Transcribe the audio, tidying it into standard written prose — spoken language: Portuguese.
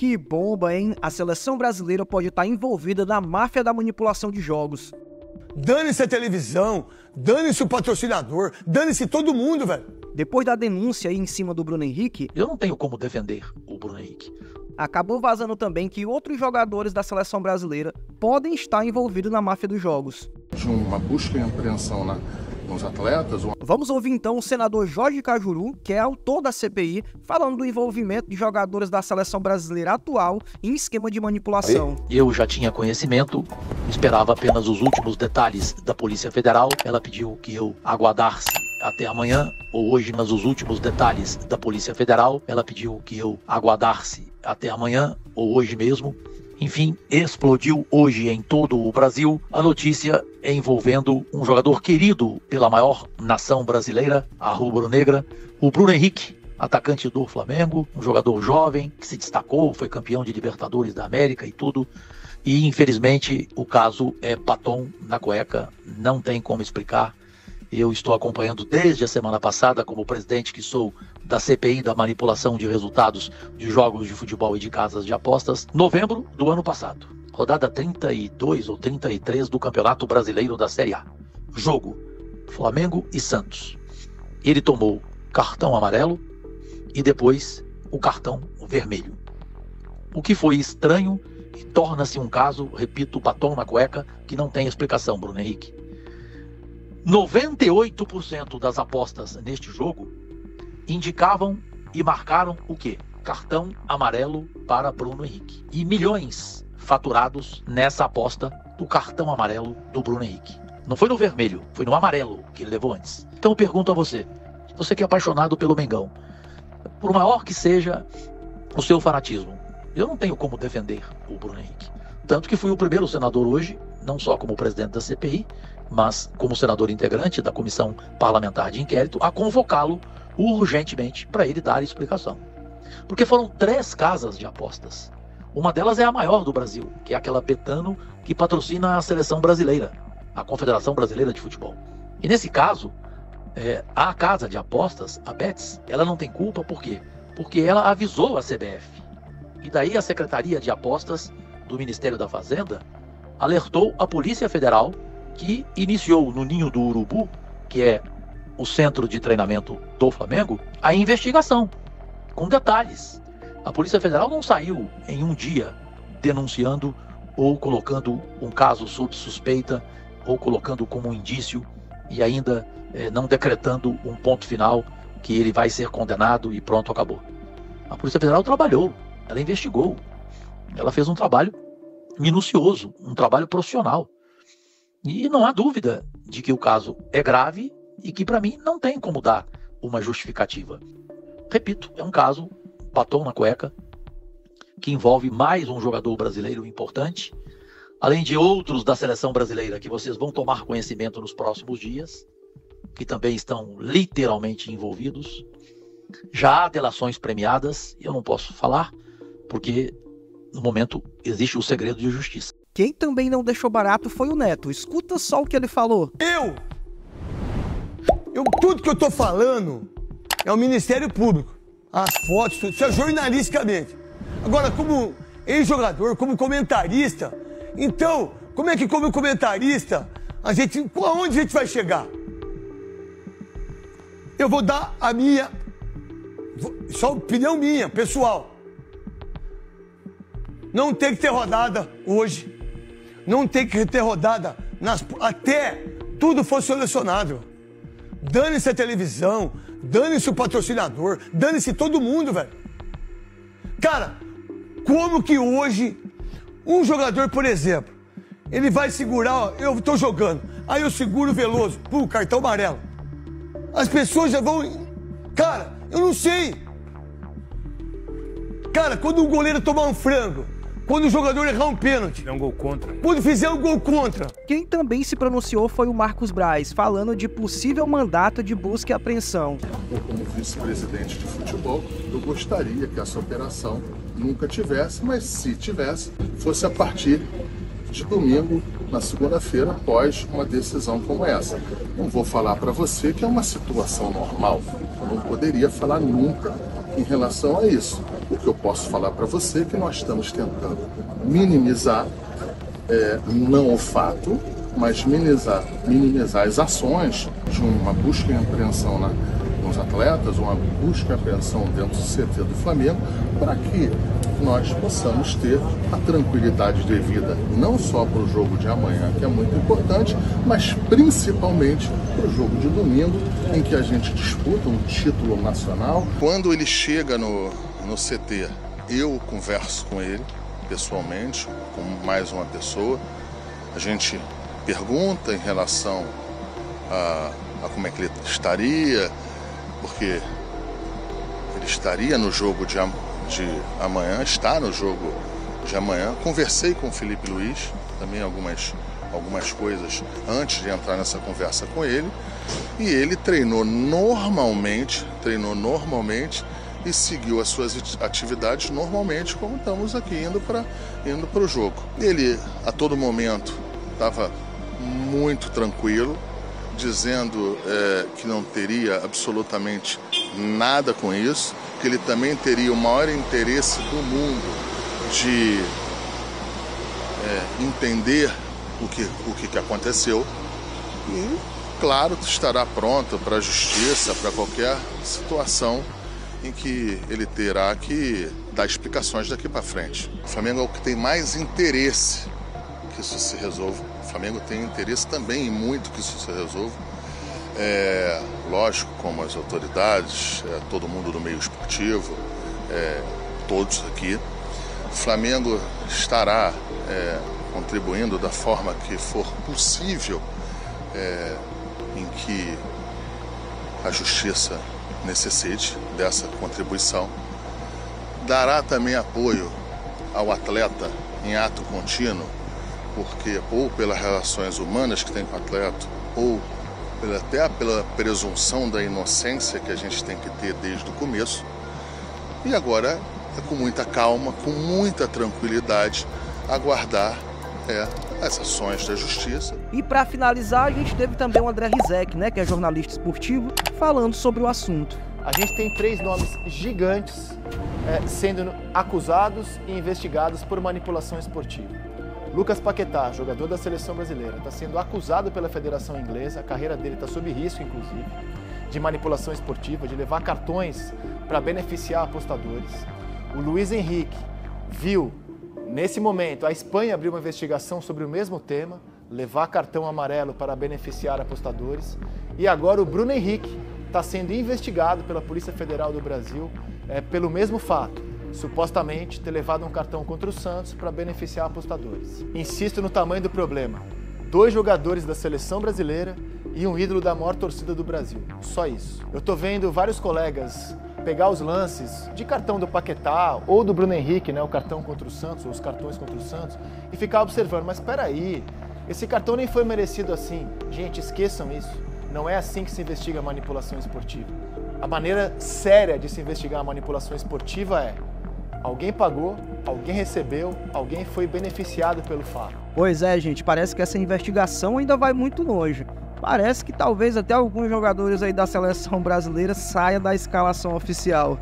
Que bomba, hein? A seleção brasileira pode estar envolvida na máfia da manipulação de jogos. Dane-se a televisão, dane-se o patrocinador, dane-se todo mundo, velho. Depois da denúncia aí em cima do Bruno Henrique, eu não tenho como defender o Bruno Henrique. Acabou vazando também que outros jogadores da seleção brasileira podem estar envolvidos na máfia dos jogos. De uma busca e apreensão nos atletas. Vamos ouvir então o senador Jorge Cajuru, que é autor da CPI, falando do envolvimento de jogadores da seleção brasileira atual em esquema de manipulação. Eu já tinha conhecimento, esperava apenas os últimos detalhes da Polícia Federal. Ela pediu que eu aguardasse até amanhã, ou hoje, mas os últimos detalhes da Polícia Federal. Ela pediu que eu aguardasse até amanhã, ou hoje mesmo. Enfim, explodiu hoje em todo o Brasil a notícia envolvendo um jogador querido pela maior nação brasileira, a rubro-negra, o Bruno Henrique, atacante do Flamengo, um jogador jovem que se destacou, foi campeão de Libertadores da América e tudo. E infelizmente o caso é batom na cueca, não tem como explicar. Eu estou acompanhando desde a semana passada, como presidente que sou, da CPI da manipulação de resultados de jogos de futebol e de casas de apostas, novembro do ano passado. Rodada 32 ou 33 do Campeonato Brasileiro da Série A. Jogo, Flamengo e Santos. Ele tomou cartão amarelo e depois o cartão vermelho. O que foi estranho e torna-se um caso, repito, batom na cueca, que não tem explicação, Bruno Henrique. 98% das apostas neste jogo indicavam e marcaram o quê? Cartão amarelo para Bruno Henrique. E milhões faturados nessa aposta do cartão amarelo do Bruno Henrique. Não foi no vermelho, foi no amarelo que ele levou antes. Então eu pergunto a você que é apaixonado pelo Mengão, por maior que seja o seu fanatismo, eu não tenho como defender o Bruno Henrique. Tanto que fui o primeiro senador hoje, não só como presidente da CPI, mas como senador integrante da Comissão Parlamentar de Inquérito, a convocá-lo urgentemente para ele dar explicação. Porque foram 3 casas de apostas. Uma delas é a maior do Brasil, que é aquela Betano que patrocina a seleção brasileira, a Confederação Brasileira de Futebol. E nesse caso, a casa de apostas, a Bets, ela não tem culpa, por quê? Porque ela avisou a CBF. E daí a Secretaria de Apostas do Ministério da Fazenda alertou a Polícia Federal, que iniciou no Ninho do Urubu, que é o centro de treinamento do Flamengo, a investigação, com detalhes. A Polícia Federal não saiu em um dia denunciando ou colocando um caso sob suspeita ou colocando como indício e ainda não decretando um ponto final que ele vai ser condenado e pronto, acabou. A Polícia Federal trabalhou, ela investigou, ela fez um trabalho minucioso, um trabalho profissional. E não há dúvida de que o caso é grave e que, para mim, não tem como dar uma justificativa. Repito, é um caso, batom na cueca, que envolve mais um jogador brasileiro importante, além de outros da seleção brasileira que vocês vão tomar conhecimento nos próximos dias, que também estão literalmente envolvidos. Já há delações premiadas, eu não posso falar, porque no momento existe o segredo de justiça. Quem também não deixou barato foi o Neto. Escuta só o que ele falou. Tudo que eu tô falando é o Ministério Público. As fotos, tudo, isso é jornalisticamente. Agora, como ex-jogador, como comentarista, então, como é que como comentarista, aonde a gente vai chegar? Eu vou dar a minha, só opinião minha, pessoal. Não tem que ter rodada hoje. Não tem que ter rodada até tudo for solucionado. Dane-se a televisão, dane-se o patrocinador, dane-se todo mundo, velho. Cara, como que hoje um jogador, por exemplo, ele vai segurar, ó, eu tô jogando, aí eu seguro o Veloso, cartão amarelo. As pessoas já vão... Cara, eu não sei. Cara, quando um goleiro tomar um frango, quando o jogador errar um pênalti. É um gol contra. Quando fizer um gol contra. Quem também se pronunciou foi o Marcos Braz, falando de possível mandato de busca e apreensão. Como vice-presidente de futebol, eu gostaria que essa operação nunca tivesse, mas se tivesse, fosse a partir de domingo, na segunda-feira, após uma decisão como essa. Não vou falar para você que é uma situação normal. Eu não poderia falar nunca em relação a isso. O que eu posso falar para você é que nós estamos tentando minimizar, não o fato, mas minimizar as ações de uma busca e apreensão nos atletas, uma busca e apreensão dentro do CT do Flamengo, para que nós possamos ter a tranquilidade devida, não só para o jogo de amanhã, que é muito importante, mas principalmente para o jogo de domingo, em que a gente disputa um título nacional. Quando ele chega no CT, eu converso com ele pessoalmente, com mais uma pessoa, a gente pergunta em relação a como é que ele estaria, porque ele estaria no jogo de amanhã, está no jogo de amanhã. Conversei com o Felipe Luiz, também algumas coisas antes de entrar nessa conversa com ele, e ele treinou normalmente e seguiu as suas atividades normalmente, como estamos aqui indo para o jogo. Ele, a todo momento, estava muito tranquilo, dizendo que não teria absolutamente nada com isso, que ele também teria o maior interesse do mundo de entender o que aconteceu e, claro, estará pronto para a justiça, para qualquer situação em que ele terá que dar explicações daqui para frente. O Flamengo é o que tem mais interesse que isso se resolva. O Flamengo tem interesse também em muito que isso se resolva. Lógico, como as autoridades, todo mundo do meio esportivo, todos aqui. O Flamengo estará contribuindo da forma que for possível, em que a justiça necessite dessa contribuição. Dará também apoio ao atleta em ato contínuo, porque ou pelas relações humanas que tem com o atleta, ou até pela presunção da inocência que a gente tem que ter desde o começo. E agora é com muita calma, com muita tranquilidade, aguardar as ações da justiça. E para finalizar, a gente teve também o André Rizek, né, que é jornalista esportivo, falando sobre o assunto. A gente tem 3 nomes gigantes sendo acusados e investigados por manipulação esportiva. Lucas Paquetá, jogador da seleção brasileira, está sendo acusado pela Federação Inglesa, a carreira dele está sob risco, inclusive, de manipulação esportiva, de levar cartões para beneficiar apostadores. O Luiz Henrique viu, nesse momento, a Espanha abrir uma investigação sobre o mesmo tema, levar cartão amarelo para beneficiar apostadores. E agora o Bruno Henrique está sendo investigado pela Polícia Federal do Brasil pelo mesmo fato, supostamente ter levado um cartão contra o Santos para beneficiar apostadores. Insisto no tamanho do problema. 2 jogadores da seleção brasileira e um ídolo da maior torcida do Brasil. Só isso. Eu tô vendo vários colegas pegar os lances de cartão do Paquetá ou do Bruno Henrique, né, o cartão contra o Santos, ou os cartões contra o Santos, e ficar observando. Mas espera aí, esse cartão nem foi merecido assim. Gente, esqueçam isso. Não é assim que se investiga a manipulação esportiva. A maneira séria de se investigar a manipulação esportiva é: alguém pagou, alguém recebeu, alguém foi beneficiado pelo fato. Pois é, gente, parece que essa investigação ainda vai muito longe. Parece que talvez até alguns jogadores aí da seleção brasileira saiam da escalação oficial.